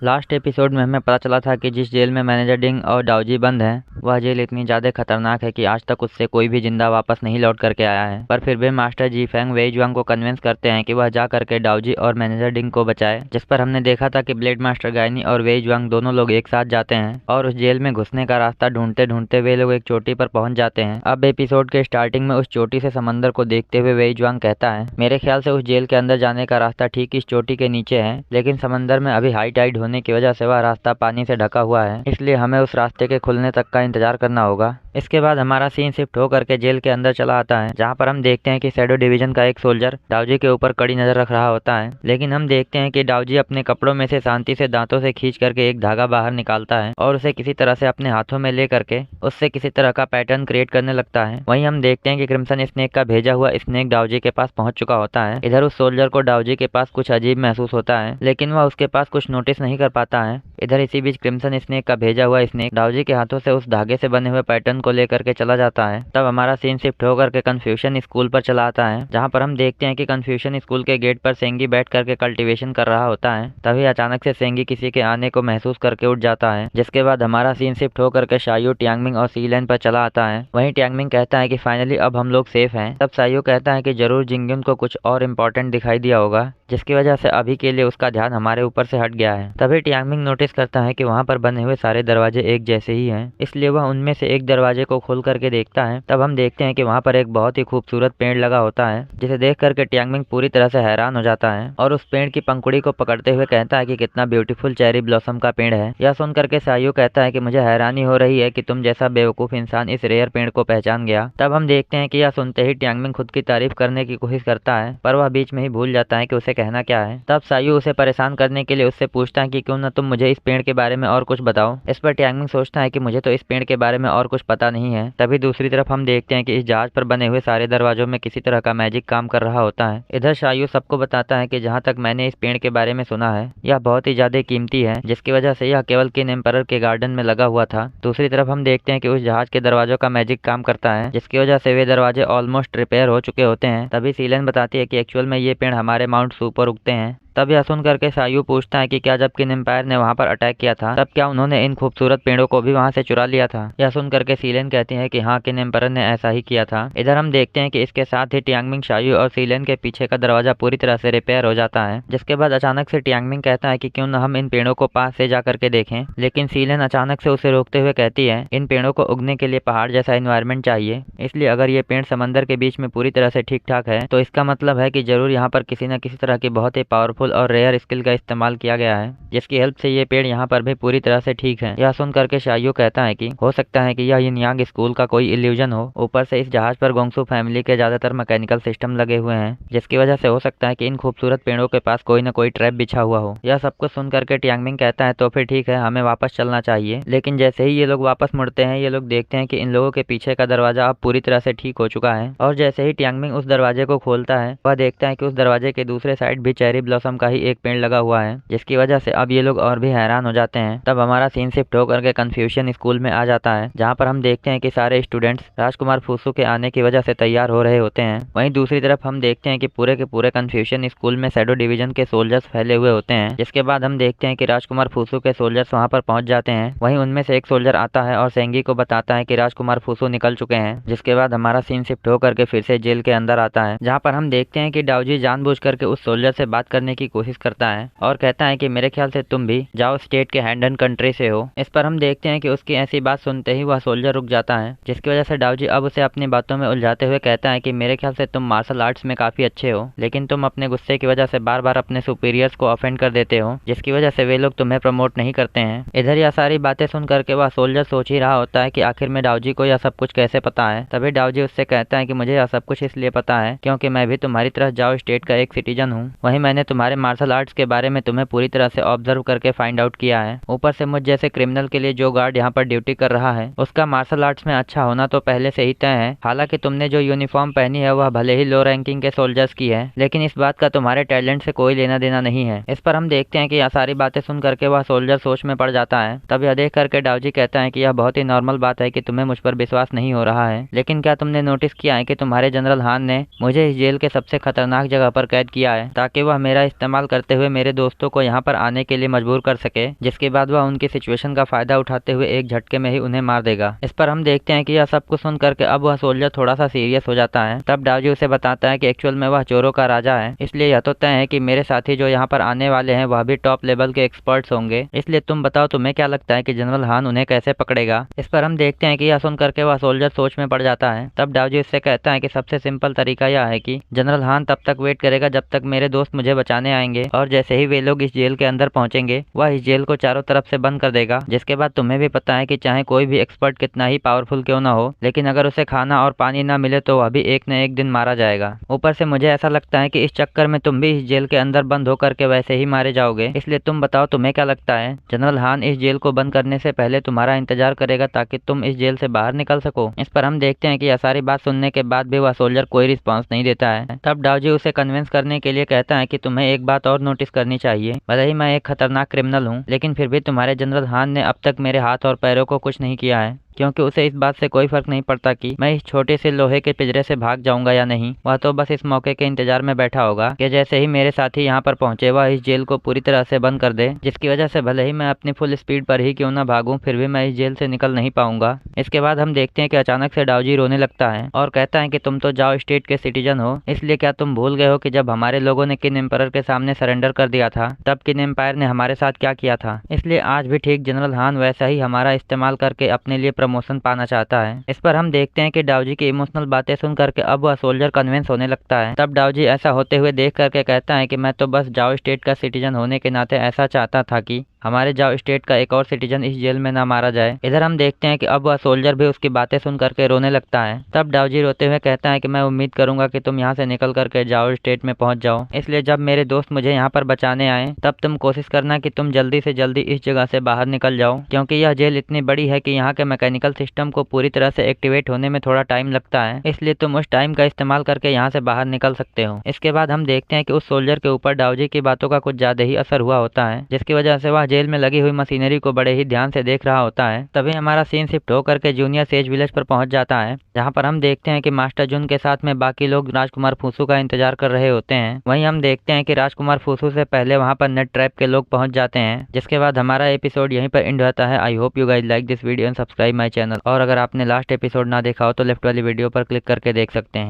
Last episode में हमें पता चला था कि जिस जेल में मैनेजर डिंग और डाओजी बंद हैं, वह जेल इतनी ज़्यादा खतरनाक है कि आज तक उससे कोई भी जिंदा वापस नहीं लौट करके आया है। पर फिर भी मास्टर जी फेंग वेईजुआंग को कन्विंस करते हैं कि वह जा करके डाओजी और मैनेजर डिंग को बचाए। जिस पर हमने देखा था कि ब्लेड मास्टर गायनी और वेईजुआंग दोनों लोग एक साथ जाते हैं और उस जेल में घुसने का रास्ता ढूंढते ढूंढते वे लोग एक चोटी पर पहुंच जाते हैं। अब एपिसोड के स्टार्टिंग में उस चोटी से समंदर को देखते हुए वेईजुआंग कहता है, मेरे ख्याल से उस जेल के अंदर जाने का रास्ता ठीक इस चोटी के नीचे है, लेकिन समंदर में अभी हाई टाइड होने की वजह से वह रास्ता पानी से ढका हुआ है, इसलिए हमें उस रास्ते के खुलने तक का इंतजार करना होगा। इसके बाद हमारा सीन शिफ्ट होकर के जेल के अंदर चला आता है, जहाँ पर हम देखते हैं कि शैडो डिवीजन का एक सोल्जर डाओजी के ऊपर कड़ी नजर रख रहा होता है। लेकिन हम देखते हैं कि डाओजी अपने कपड़ों में से शांति से दांतों से खींच करके एक धागा बाहर निकालता है और उसे किसी तरह से अपने हाथों में ले करके उससे किसी तरह का पैटर्न क्रिएट करने लगता है। वहीं हम देखते हैं कि क्रिम्सन स्नेक का भेजा हुआ स्नेक डाओजी के पास पहुंच चुका होता है। इधर उस सोल्जर को डाओजी के पास कुछ अजीब महसूस होता है, लेकिन वह उसके पास कुछ नोटिस नहीं कर पाता है। इधर इसी बीच क्रिम्सन स्नेक का भेजा हुआ स्नेक डाओजी के हाथों से उस धागे से बने हुए पैटर्न को लेकर के चला जाता है। तब हमारा सीन शिफ्ट होकर के कन्फ्यूशन स्कूल पर चला आता है, जहाँ पर हम देखते हैं कि कन्फ्यूशन स्कूल के गेट पर सेंगी बैठ करके कल्टीवेशन कर रहा होता है। तभी अचानक से सेंगी किसी के आने को महसूस करके उठ जाता है, जिसके बाद हमारा सीन शिफ्ट होकर के शायू, टियांगमिंग और सीलेन पर चला आता है। वहीं टियांगमिंग कहता है कि फाइनली अब हम लोग सेफ हैं। तब शायू कहता है कि जरूर जिंगयुन को कुछ और इम्पोर्टेंट दिखाई दिया होगा, जिसकी वजह से अभी के लिए उसका ध्यान हमारे ऊपर से हट गया है। तभी टियांगमिंग नोटिस करता है कि वहाँ पर बने हुए सारे दरवाजे एक जैसे ही हैं, इसलिए वह उनमें से एक दरवाजे को खोल करके देखता है। तब हम देखते हैं कि वहाँ पर एक बहुत ही खूबसूरत पेड़ लगा होता है, जिसे देख करके टियांगमिंग पूरी तरह से हैरान हो जाता है और उस पेड़ की पंखुड़ी को पकड़ते हुए कहता है कि कितना ब्यूटीफुल चेरी ब्लॉसम का पेड़ है। यह सुन करके सायू कहता है कि मुझे हैरानी हो रही है कि तुम जैसा बेवकूफ इंसान इस रेयर पेड़ को पहचान गया। तब हम देखते हैं कि यह सुनते ही टियांगमिंग खुद की तारीफ करने की कोशिश करता है, पर वह बीच में ही भूल जाता है कि उसे कहना क्या है। तब सायू उसे परेशान करने के लिए उससे पूछता है कि क्यों न तुम मुझे इस पेड़ के बारे में और कुछ बताओ। इस पर टियांगमिंग सोचता है कि मुझे तो इस पेड़ के बारे में और कुछ पता नहीं है। तभी दूसरी तरफ हम देखते हैं कि इस जहाज पर बने हुए सारे दरवाजों में किसी तरह का मैजिक काम कर रहा होता है। इधर शायू सबको बताता है कि जहाँ तक मैंने इस पेड़ के बारे में सुना है, यह बहुत ही ज्यादा कीमती है, जिसकी वजह से यह केवल किन एम्परर के गार्डन में लगा हुआ था। दूसरी तरफ हम देखते हैं कि उस जहाज के दरवाजों का मैजिक काम करता है, जिसकी वजह से वे दरवाजे ऑलमोस्ट रिपेयर हो चुके होते हैं। तभी सीलेन बताती है कि एक्चुअल में ये पेड़ हमारे माउंट सू पर उगते हैं। तब यह सुन करके सायू पूछता है कि क्या जब किन एम्पायर ने वहाँ पर अटैक किया था, तब क्या उन्होंने इन खूबसूरत पेड़ों को भी वहाँ से चुरा लिया था। यह सुन करके सीलेन कहती है कि हाँ, किन एम्पायर ने ऐसा ही किया था। इधर हम देखते हैं कि इसके साथ ही टियांगमिंग, शायू और सीलेन के पीछे का दरवाजा पूरी तरह से रिपेयर हो जाता है। जिसके बाद अचानक से टियांगमिंग कहता है कि क्यों न हम इन पेड़ों को पास से जा करके देखें, लेकिन सीलेन अचानक से उसे रोकते हुए कहती है, इन पेड़ों को उगने के लिए पहाड़ जैसा एनवायरनमेंट चाहिए, इसलिए अगर ये पेड़ समंदर के बीच में पूरी तरह से ठीक ठाक है, तो इसका मतलब है कि जरूर यहाँ पर किसी न किसी तरह की बहुत ही पावरफुल और रेयर स्किल का इस्तेमाल किया गया है, जिसकी हेल्प से ये पेड़ यहाँ पर भी पूरी तरह से ठीक है। यह सुन करके शायू कहता है कि हो सकता है कि यह यिनयांग स्कूल का कोई इल्यूजन हो। ऊपर से इस जहाज पर गोंगसू फैमिली के ज्यादातर मैकेनिकल सिस्टम लगे हुए हैं, जिसकी वजह से हो सकता है कि इन खूबसूरत पेड़ों के पास कोई न कोई ट्रैप बिछा हुआ हो। यह सब कुछ सुन करके टियांगमिंग कहता है तो फिर ठीक है, हमें वापस चलना चाहिए। लेकिन जैसे ही ये लोग वापस मुड़ते हैं, ये लोग देखते हैं कि इन लोगों के पीछे का दरवाजा अब पूरी तरह से ठीक हो चुका है। और जैसे ही टियांगमिंग उस दरवाजे को खोलता है, वह देखता है कि उस दरवाजे के दूसरे साइड भी चेरी ब्लॉसम का ही एक पेड़ लगा हुआ है, जिसकी वजह से अब ये लोग और भी हैरान हो जाते हैं। तब हमारा सीन शिफ्ट होकर के कन्फ्यूशन स्कूल में आ जाता है, जहाँ पर हम देखते हैं कि सारे स्टूडेंट्स राजकुमार फुसू के आने की वजह से तैयार हो रहे होते हैं। वहीं दूसरी तरफ हम देखते हैं कि पूरे के पूरे कन्फ्यूशन स्कूल में शैडो डिवीजन के सोल्जर्स फैले हुए होते हैं। जिसके बाद हम देखते हैं कि राजकुमार फुसू के सोल्जर्स वहाँ पर पहुंच जाते हैं। वहीं उनमें से एक सोल्जर आता है और सेंगी को बताता है कि राजकुमार फुसू निकल चुके हैं। जिसके बाद हमारा सीन शिफ्ट होकर के फिर से जेल के अंदर आता है, जहाँ पर हम देखते हैं कि डाओजी जानबूझ करके उस सोल्जर से बात करने की कोशिश करता है और कहता है कि मेरे ख्याल से तुम भी जाओ स्टेट के हैंडन कंट्री से हो। इस पर हम देखते हैं कि उसकी ऐसी बात सुनते ही वह सोल्जर रुक जाता है, जिसकी वजह से डाओजी अब उसे अपनी बातों में उलझाते हुए कहता है कि मेरे ख्याल से तुम मार्शल आर्ट्स में काफी अच्छे हो, लेकिन तुम अपने गुस्से की वजह से बार बार अपने सुपीरियर्स को ऑफेंड कर देते हो, जिसकी वजह से वे लोग तुम्हें प्रमोट नहीं करते हैं। इधर यह सारी बातें सुन करके वह सोल्जर सोच ही रहा होता है कि आखिर में डाओजी को यह सब कुछ कैसे पता है। तभी डाओजी उससे कहता है कि मुझे यह सब कुछ इसलिए पता है क्योंकि मैं भी तुम्हारी तरह जाओ स्टेट का एक सिटीजन हूँ। वहीं मैंने तुम्हारे मार्शल आर्ट्स के बारे में तुम्हें पूरी तरह से ऑब्जर्व करके फाइंड आउट किया है। ऊपर से मुझ जैसे क्रिमिनल के लिए जो गार्ड यहाँ पर ड्यूटी कर रहा है, उसका मार्शल आर्ट्स में अच्छा होना तो पहले से ही तय है। हालांकि तुमने जो यूनिफॉर्म पहनी है वह भले ही लो रैंकिंग के सोल्जर्स की है, लेकिन इस बात का तुम्हारे टैलेंट से कोई लेना देना नहीं है। इस पर हम देखते हैं कि यह सारी बातें सुन करके वह सोल्जर सोच में पड़ जाता है। तब यह देख करके डाओजी कहता है कि यह बहुत ही नॉर्मल बात है कि तुम्हें मुझ पर विश्वास नहीं हो रहा है, लेकिन क्या तुमने नोटिस किया है कि तुम्हारे जनरल हान ने मुझे इस जेल के सबसे खतरनाक जगह पर कैद किया है ताकि वह मेरा इस इस्तेमाल करते हुए मेरे दोस्तों को यहाँ पर आने के लिए मजबूर कर सके, जिसके बाद वह उनकी सिचुएशन का फायदा उठाते हुए एक झटके में ही उन्हें मार देगा। इस पर हम देखते हैं कि यह सब कुछ सुन करके अब वह सोल्जर थोड़ा सा सीरियस हो जाता है। तब डाओजी उसे बताता है कि एक्चुअल में वह चोरों का राजा है, इसलिए यह तो तय है कि मेरे साथी जो यहाँ पर आने वाले हैं वह भी टॉप लेवल के एक्सपर्ट्स होंगे, इसलिए तुम बताओ तुम्हें क्या लगता है कि जनरल हान उन्हें कैसे पकड़ेगा। इस पर हम देखते हैं कि यह सुन करके वह सोल्जर सोच में पड़ जाता है। तब डाओजी उससे कहता है कि सबसे सिंपल तरीका यह है कि जनरल हान तब तक वेट करेगा जब तक मेरे दोस्त मुझे बचाने आएंगे, और जैसे ही वे लोग इस जेल के अंदर पहुंचेंगे वह इस जेल को चारों तरफ से बंद कर देगा। जिसके बाद तुम्हें भी पता है कि चाहे कोई भी एक्सपर्ट कितना ही पावरफुल क्यों ना हो, लेकिन अगर उसे खाना और पानी ना मिले तो वह भी एक न एक दिन मारा जाएगा। ऊपर से मुझे ऐसा लगता है कि इस चक्कर में तुम भी इस जेल के अंदर बंद होकर के वैसे ही मारे जाओगे, इसलिए तुम बताओ तुम्हें क्या लगता है। जनरल हान इस जेल को बंद करने से पहले तुम्हारा इंतजार करेगा ताकि तुम इस जेल से बाहर निकल सको। इस पर हम देखते हैं कि यह सारी बात सुनने के बाद भी वह सोल्जर कोई रिस्पॉन्स नहीं देता है। तब डाओजी उसे कन्विंस करने के लिए कहता है कि तुम्हें एक बात और नोटिस करनी चाहिए। भले ही मैं एक खतरनाक क्रिमिनल हूँ, लेकिन फिर भी तुम्हारे जनरल हान ने अब तक मेरे हाथ और पैरों को कुछ नहीं किया है, क्योंकि उसे इस बात से कोई फर्क नहीं पड़ता कि मैं इस छोटे से लोहे के पिंजरे से भाग जाऊंगा या नहीं। वह तो बस इस मौके के इंतजार में बैठा होगा कि जैसे ही मेरे साथी यहाँ पर पहुंचे वह इस जेल को पूरी तरह से बंद कर दे, जिसकी वजह से भले ही मैं अपनी फुल स्पीड पर ही क्यों ना भागूं फिर भी मैं इस जेल से निकल नहीं पाऊंगा। इसके बाद हम देखते हैं कि अचानक से डाओजी रोने लगता है और कहता है कि तुम तो जाओ स्टेट के सिटीजन हो, इसलिए क्या तुम भूल गए हो कि जब हमारे लोगों ने किन एम्परर के सामने सरेंडर कर दिया था तब किन एम्पायर ने हमारे साथ क्या किया था। इसलिए आज भी ठीक जनरल हान वैसा ही हमारा इस्तेमाल करके अपने लिए प्रमोशन पाना चाहता है। इस पर हम देखते हैं कि डाओजी की इमोशनल बातें सुन करके अब वह सोल्जर कन्विंस होने लगता है। तब डाओजी ऐसा होते हुए देख करके कहता है कि मैं तो बस जाओ स्टेट का सिटीजन होने के नाते ऐसा चाहता था कि हमारे जाओ स्टेट का एक और सिटीजन इस जेल में ना मारा जाए। इधर हम देखते हैं कि अब वह सोल्जर भी उसकी बातें सुन करके रोने लगता है। तब डाओजी रोते हुए कहता है कि मैं उम्मीद करूंगा कि तुम यहाँ से निकल करके जाओ स्टेट में पहुंच जाओ, इसलिए जब मेरे दोस्त मुझे यहाँ पर बचाने आए तब तुम कोशिश करना कि तुम जल्दी से जल्दी इस जगह से बाहर निकल जाओ, क्योंकि यह जेल इतनी बड़ी है कि यहाँ के मैकेनिकल सिस्टम को पूरी तरह से एक्टिवेट होने में थोड़ा टाइम लगता है, इसलिए तुम उस टाइम का इस्तेमाल करके यहाँ से बाहर निकल सकते हो। इसके बाद हम देखते हैं कि उस सोल्जर के ऊपर डाओजी की बातों का कुछ ज्यादा ही असर हुआ होता है, जिसकी वजह से वह जेल में लगी हुई मशीनरी को बड़े ही ध्यान से देख रहा होता है। तभी हमारा सीन शिफ्ट होकर के जूनियर सेज विलेज पर पहुंच जाता है, जहां पर हम देखते हैं कि मास्टर जून के साथ में बाकी लोग राजकुमार फूसू का इंतजार कर रहे होते हैं। वहीं हम देखते हैं कि राजकुमार फूसू से पहले वहां पर नेट ट्रैप के लोग पहुंच जाते हैं, जिसके बाद हमारा एपिसोड यहीं पर एंड होता है। I hope you guys like this video and subscribe my channel. और अगर आपने लास्ट एपिसोड ना देखा हो तो लेफ्ट वाली वीडियो पर क्लिक करके देख सकते हैं।